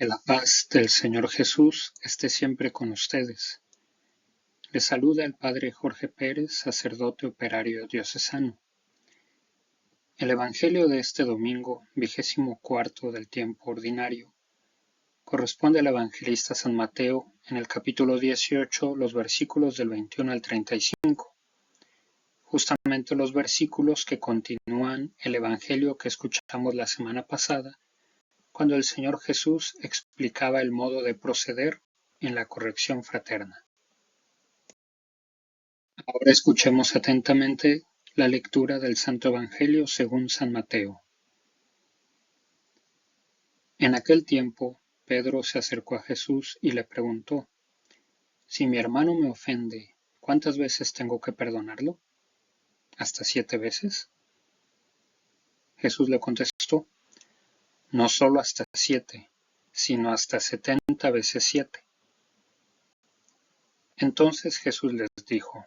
Que la paz del Señor Jesús esté siempre con ustedes. Les saluda el Padre Jorge Pérez, sacerdote operario diocesano. El Evangelio de este domingo, 24 del tiempo ordinario, corresponde al evangelista San Mateo en el capítulo 18, los versículos del 21 al 35. Justamente los versículos que continúan el Evangelio que escuchamos la semana pasada, cuando el Señor Jesús explicaba el modo de proceder en la corrección fraterna. Ahora escuchemos atentamente la lectura del Santo Evangelio según San Mateo. En aquel tiempo, Pedro se acercó a Jesús y le preguntó: Si mi hermano me ofende, ¿cuántas veces tengo que perdonarlo? ¿Hasta 7 veces? Jesús le contestó: No solo hasta 7, sino hasta 70 veces 7. Entonces Jesús les dijo: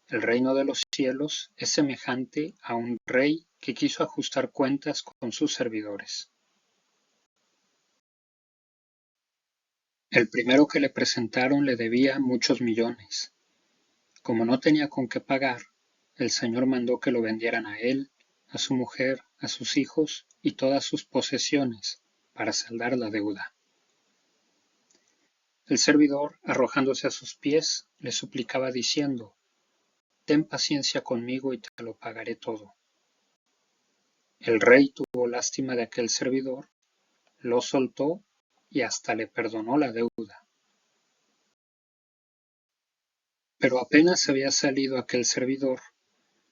El reino de los cielos es semejante a un rey que quiso ajustar cuentas con sus servidores. El primero que le presentaron le debía muchos millones. Como no tenía con qué pagar, el Señor mandó que lo vendieran a él, a su mujer, a sus hijos y todas sus posesiones, para saldar la deuda. El servidor, arrojándose a sus pies, le suplicaba diciendo: Ten paciencia conmigo y te lo pagaré todo. El rey tuvo lástima de aquel servidor, lo soltó y hasta le perdonó la deuda. Pero apenas había salido aquel servidor,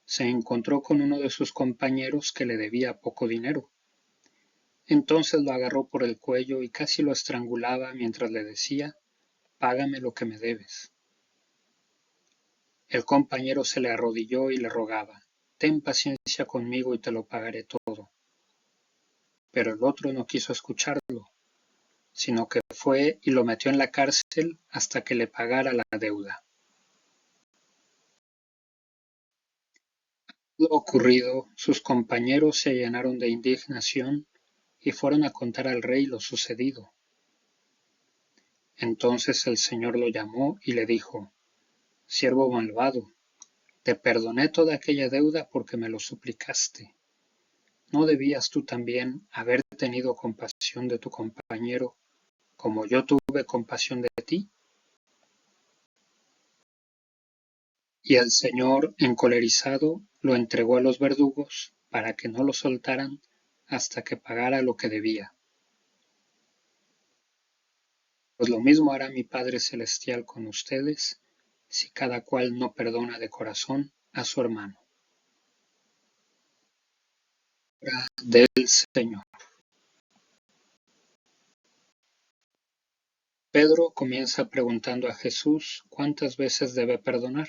se encontró con uno de sus compañeros que le debía poco dinero. Entonces lo agarró por el cuello y casi lo estrangulaba mientras le decía: Págame lo que me debes. El compañero se le arrodilló y le rogaba: Ten paciencia conmigo y te lo pagaré todo. Pero el otro no quiso escucharlo, sino que fue y lo metió en la cárcel hasta que le pagara la deuda. Lo ocurrido, sus compañeros se llenaron de indignación y fueron a contar al rey lo sucedido. Entonces el Señor lo llamó y le dijo: Siervo malvado, te perdoné toda aquella deuda porque me lo suplicaste. ¿No debías tú también haber tenido compasión de tu compañero, como yo tuve compasión de ti? Y el Señor, encolerizado, lo entregó a los verdugos para que no lo soltaran hasta que pagara lo que debía. Pues lo mismo hará mi Padre Celestial con ustedes, si cada cual no perdona de corazón a su hermano. Palabra del Señor. Pedro comienza preguntando a Jesús cuántas veces debe perdonar.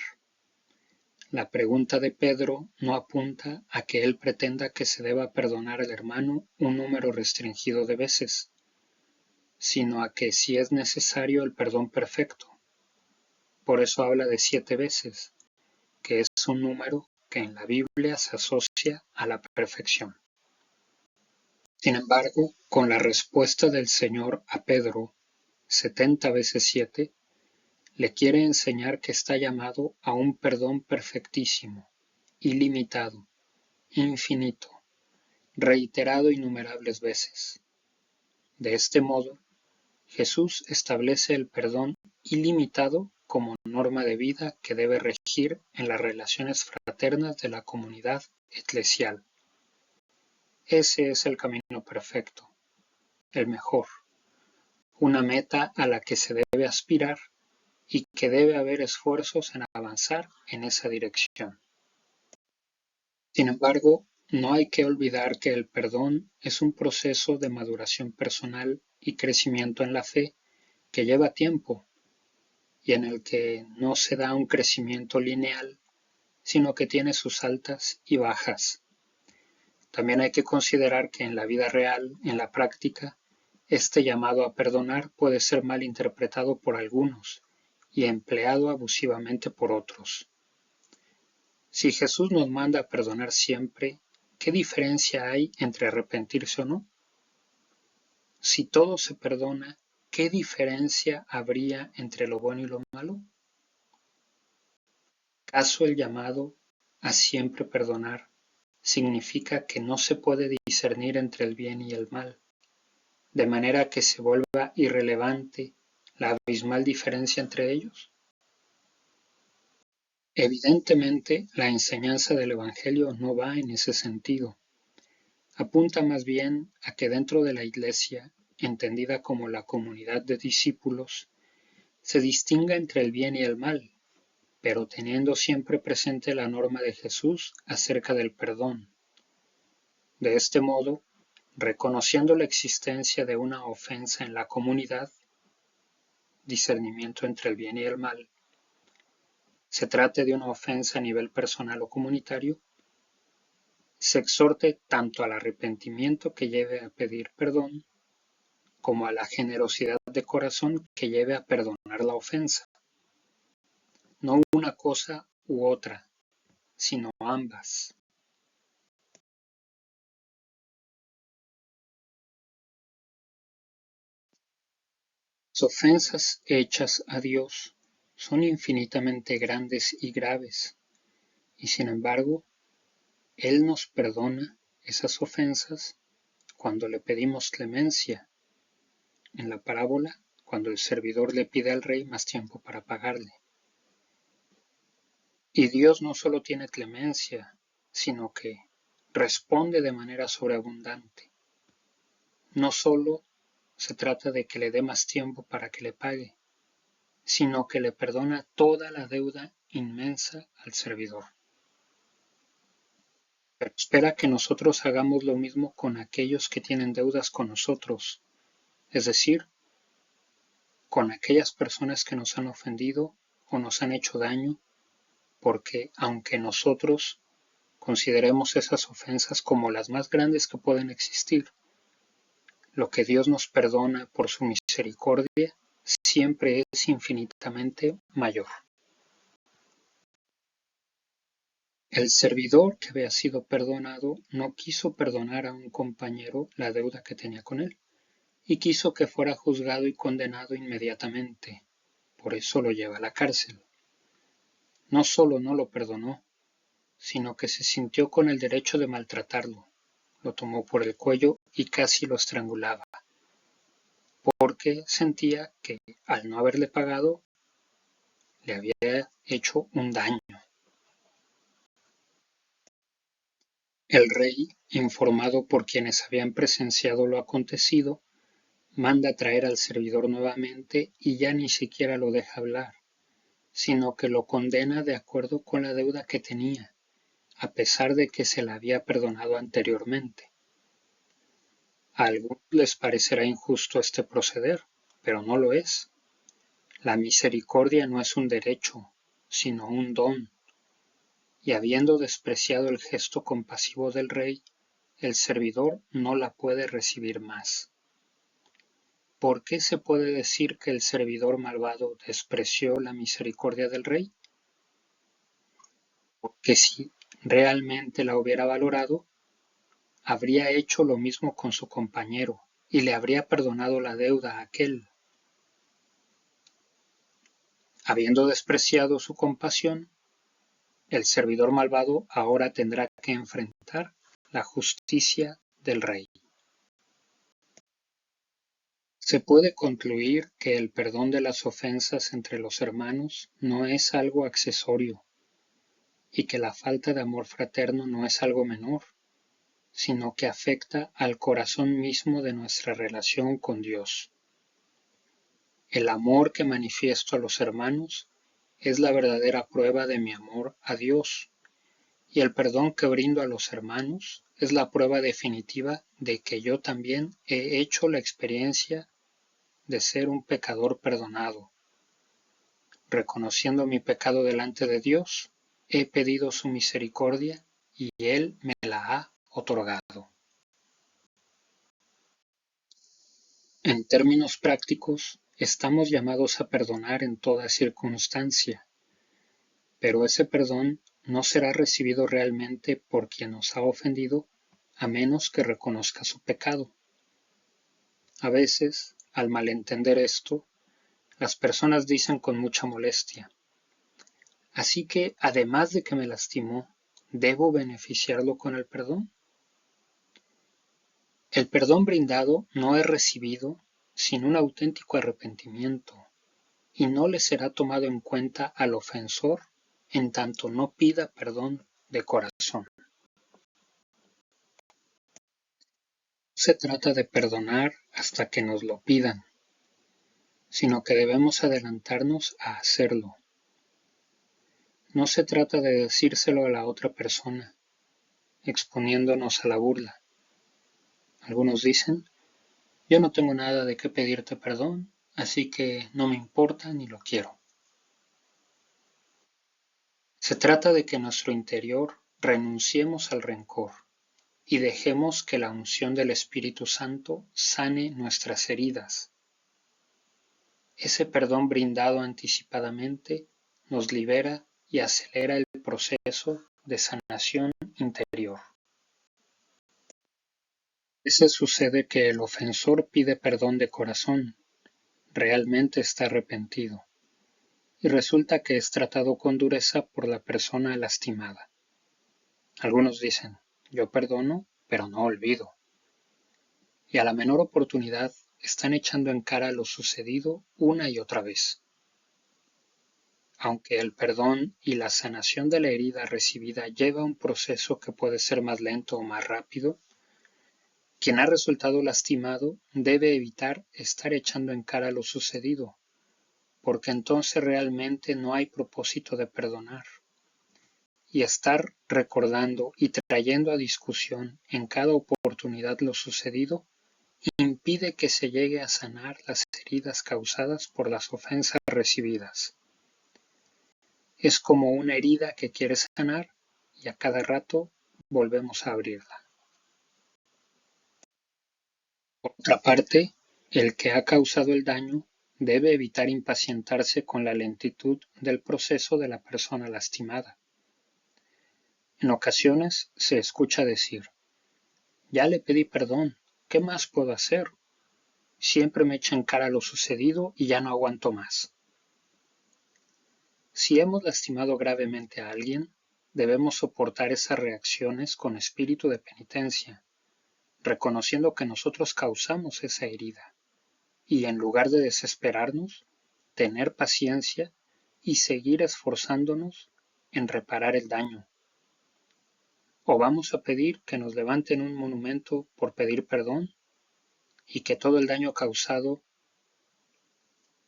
La pregunta de Pedro no apunta a que él pretenda que se deba perdonar al hermano un número restringido de veces, sino a que si es necesario el perdón perfecto. Por eso habla de 7 veces, que es un número que en la Biblia se asocia a la perfección. Sin embargo, con la respuesta del Señor a Pedro, 70 veces 7, le quiere enseñar que está llamado a un perdón perfectísimo, ilimitado, infinito, reiterado innumerables veces. De este modo, Jesús establece el perdón ilimitado como norma de vida que debe regir en las relaciones fraternas de la comunidad eclesial. Ese es el camino perfecto, el mejor, una meta a la que se debe aspirar y que debe haber esfuerzos en avanzar en esa dirección. Sin embargo, no hay que olvidar que el perdón es un proceso de maduración personal y crecimiento en la fe que lleva tiempo y en el que no se da un crecimiento lineal, sino que tiene sus altas y bajas. También hay que considerar que en la vida real, en la práctica, este llamado a perdonar puede ser mal interpretado por algunos y empleado abusivamente por otros. Si Jesús nos manda a perdonar siempre, ¿qué diferencia hay entre arrepentirse o no? Si todo se perdona, ¿qué diferencia habría entre lo bueno y lo malo? ¿Acaso el llamado a siempre perdonar significa que no se puede discernir entre el bien y el mal, de manera que se vuelva irrelevante la abismal diferencia entre ellos? Evidentemente, la enseñanza del Evangelio no va en ese sentido. Apunta más bien a que dentro de la Iglesia, entendida como la comunidad de discípulos, se distinga entre el bien y el mal, pero teniendo siempre presente la norma de Jesús acerca del perdón. De este modo, reconociendo la existencia de una ofensa en la comunidad, discernimiento entre el bien y el mal, se trate de una ofensa a nivel personal o comunitario, se exhorte tanto al arrepentimiento que lleve a pedir perdón, como a la generosidad de corazón que lleve a perdonar la ofensa. No una cosa u otra, sino ambas. Las ofensas hechas a Dios son infinitamente grandes y graves, y sin embargo, Él nos perdona esas ofensas cuando le pedimos clemencia. En la parábola, cuando el servidor le pide al rey más tiempo para pagarle. Y Dios no solo tiene clemencia, sino que responde de manera sobreabundante. No solo se trata de que le dé más tiempo para que le pague, sino que le perdona toda la deuda inmensa al servidor. Pero espera que nosotros hagamos lo mismo con aquellos que tienen deudas con nosotros, es decir, con aquellas personas que nos han ofendido o nos han hecho daño, porque aunque nosotros consideremos esas ofensas como las más grandes que pueden existir, lo que Dios nos perdona por su misericordia siempre es infinitamente mayor. El servidor que había sido perdonado no quiso perdonar a un compañero la deuda que tenía con él, y quiso que fuera juzgado y condenado inmediatamente. Por eso lo lleva a la cárcel. No solo no lo perdonó, sino que se sintió con el derecho de maltratarlo. Lo tomó por el cuello y casi lo estrangulaba, porque sentía que al no haberle pagado le había hecho un daño. El rey, informado por quienes habían presenciado lo acontecido, manda traer al servidor nuevamente y ya ni siquiera lo deja hablar, sino que lo condena de acuerdo con la deuda que tenía, a pesar de que se la había perdonado anteriormente. A algunos les parecerá injusto este proceder, pero no lo es. La misericordia no es un derecho, sino un don, y habiendo despreciado el gesto compasivo del rey, el servidor no la puede recibir más. ¿Por qué se puede decir que el servidor malvado despreció la misericordia del rey? Porque si realmente la hubiera valorado, habría hecho lo mismo con su compañero y le habría perdonado la deuda a aquel. Habiendo despreciado su compasión, el servidor malvado ahora tendrá que enfrentar la justicia del rey. Se puede concluir que el perdón de las ofensas entre los hermanos no es algo accesorio, y que la falta de amor fraterno no es algo menor, sino que afecta al corazón mismo de nuestra relación con Dios. El amor que manifiesto a los hermanos es la verdadera prueba de mi amor a Dios, y el perdón que brindo a los hermanos es la prueba definitiva de que yo también he hecho la experiencia de ser un pecador perdonado. Reconociendo mi pecado delante de Dios, he pedido su misericordia y Él me la ha otorgado. En términos prácticos, estamos llamados a perdonar en toda circunstancia, pero ese perdón no será recibido realmente por quien nos ha ofendido a menos que reconozca su pecado. A veces, al malentender esto, las personas dicen con mucha molestia: así que, además de que me lastimó, ¿debo beneficiarlo con el perdón? El perdón brindado no es recibido sin un auténtico arrepentimiento, y no le será tomado en cuenta al ofensor en tanto no pida perdón de corazón. No se trata de perdonar hasta que nos lo pidan, sino que debemos adelantarnos a hacerlo. No se trata de decírselo a la otra persona, exponiéndonos a la burla. Algunos dicen: yo no tengo nada de qué pedirte perdón, así que no me importa ni lo quiero. Se trata de que en nuestro interior renunciemos al rencor y dejemos que la unción del Espíritu Santo sane nuestras heridas. Ese perdón brindado anticipadamente nos libera y acelera el proceso de sanación interior. A veces sucede que el ofensor pide perdón de corazón, realmente está arrepentido, y resulta que es tratado con dureza por la persona lastimada. Algunos dicen: yo perdono, pero no olvido. Y a la menor oportunidad están echando en cara lo sucedido una y otra vez. Aunque el perdón y la sanación de la herida recibida lleva un proceso que puede ser más lento o más rápido, quien ha resultado lastimado debe evitar estar echando en cara lo sucedido, porque entonces realmente no hay propósito de perdonar. Y estar recordando y trayendo a discusión en cada oportunidad lo sucedido impide que se llegue a sanar las heridas causadas por las ofensas recibidas. Es como una herida que quiere sanar y a cada rato volvemos a abrirla. Por otra parte, el que ha causado el daño debe evitar impacientarse con la lentitud del proceso de la persona lastimada. En ocasiones se escucha decir: ya le pedí perdón, ¿qué más puedo hacer? Siempre me echa en cara lo sucedido y ya no aguanto más. Si hemos lastimado gravemente a alguien, debemos soportar esas reacciones con espíritu de penitencia, reconociendo que nosotros causamos esa herida, y en lugar de desesperarnos, tener paciencia y seguir esforzándonos en reparar el daño. O vamos a pedir que nos levanten un monumento por pedir perdón y que todo el daño causado,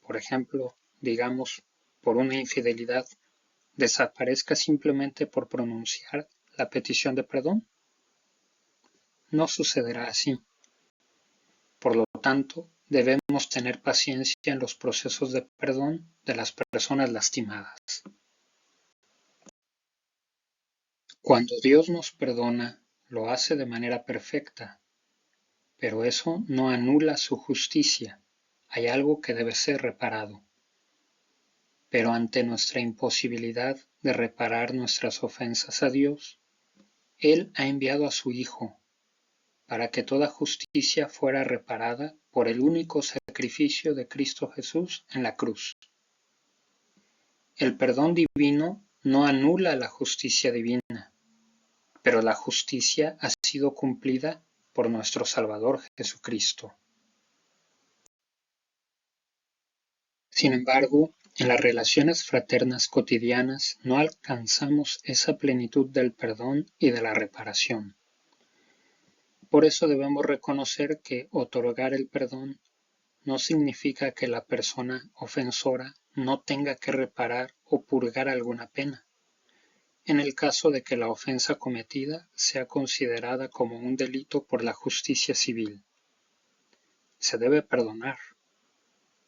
por ejemplo, digamos, por una infidelidad, desaparezca simplemente por pronunciar la petición de perdón. No sucederá así. Por lo tanto, debemos tener paciencia en los procesos de perdón de las personas lastimadas. Cuando Dios nos perdona, lo hace de manera perfecta, pero eso no anula su justicia. Hay algo que debe ser reparado. Pero ante nuestra imposibilidad de reparar nuestras ofensas a Dios, Él ha enviado a su Hijo para que toda justicia fuera reparada por el único sacrificio de Cristo Jesús en la cruz. El perdón divino no anula la justicia divina, pero la justicia ha sido cumplida por nuestro Salvador Jesucristo. Sin embargo, en las relaciones fraternas cotidianas no alcanzamos esa plenitud del perdón y de la reparación. Por eso debemos reconocer que otorgar el perdón no significa que la persona ofensora no tenga que reparar o purgar alguna pena, en el caso de que la ofensa cometida sea considerada como un delito por la justicia civil. Se debe perdonar,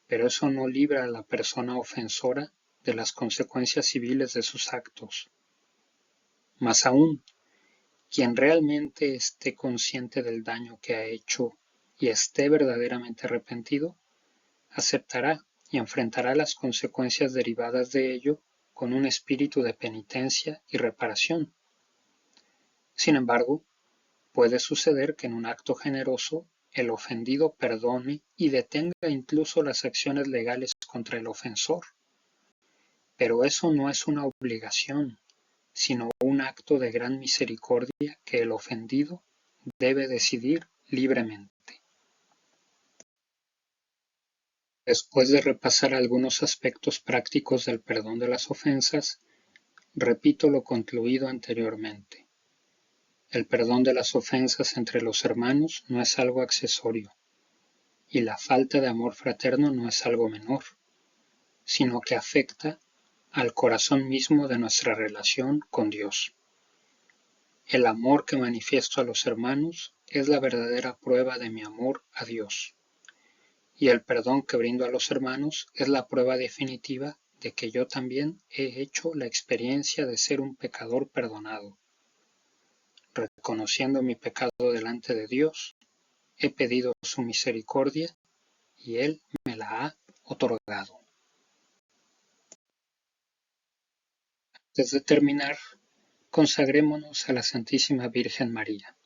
pero eso no libra a la persona ofensora de las consecuencias civiles de sus actos. Más aún, quien realmente esté consciente del daño que ha hecho y esté verdaderamente arrepentido, aceptará y enfrentará las consecuencias derivadas de ello con un espíritu de penitencia y reparación. Sin embargo, puede suceder que en un acto generoso el ofendido perdone y detenga incluso las acciones legales contra el ofensor. Pero eso no es una obligación, sino un acto de gran misericordia que el ofendido debe decidir libremente. Después de repasar algunos aspectos prácticos del perdón de las ofensas, repito lo concluido anteriormente. El perdón de las ofensas entre los hermanos no es algo accesorio, y la falta de amor fraterno no es algo menor, sino que afecta al corazón mismo de nuestra relación con Dios. El amor que manifiesto a los hermanos es la verdadera prueba de mi amor a Dios. Y el perdón que brindo a los hermanos es la prueba definitiva de que yo también he hecho la experiencia de ser un pecador perdonado. Reconociendo mi pecado delante de Dios, he pedido su misericordia y Él me la ha otorgado. Antes de terminar, consagrémonos a la Santísima Virgen María.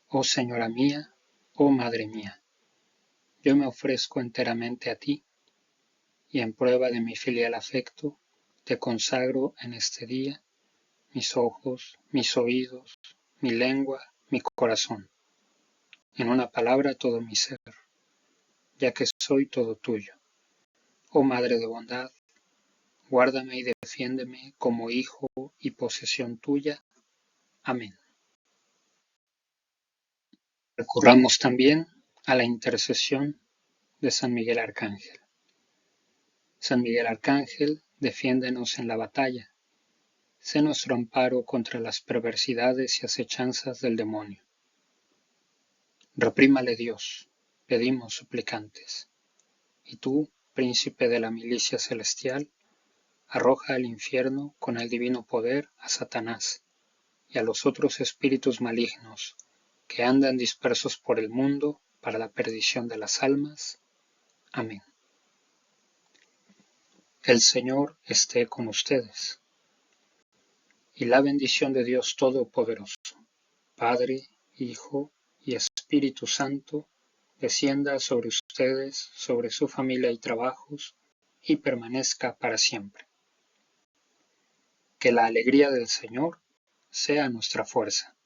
Oh Señora mía, oh Madre mía, yo me ofrezco enteramente a ti, y en prueba de mi filial afecto, te consagro en este día mis ojos, mis oídos, mi lengua, mi corazón, en una palabra todo mi ser, ya que soy todo tuyo. Oh Madre de bondad, guárdame y defiéndeme como hijo y posesión tuya. Amén. Recurramos también a la intercesión de San Miguel Arcángel. San Miguel Arcángel, defiéndenos en la batalla. Sé nuestro amparo contra las perversidades y acechanzas del demonio. Reprímale Dios, pedimos suplicantes. Y tú, príncipe de la milicia celestial, arroja al infierno con el divino poder a Satanás y a los otros espíritus malignos que andan dispersos por el mundo para la perdición de las almas. Amén. El Señor esté con ustedes. Y la bendición de Dios Todopoderoso, Padre, Hijo y Espíritu Santo, descienda sobre ustedes, sobre su familia y trabajos, y permanezca para siempre. Que la alegría del Señor sea nuestra fuerza.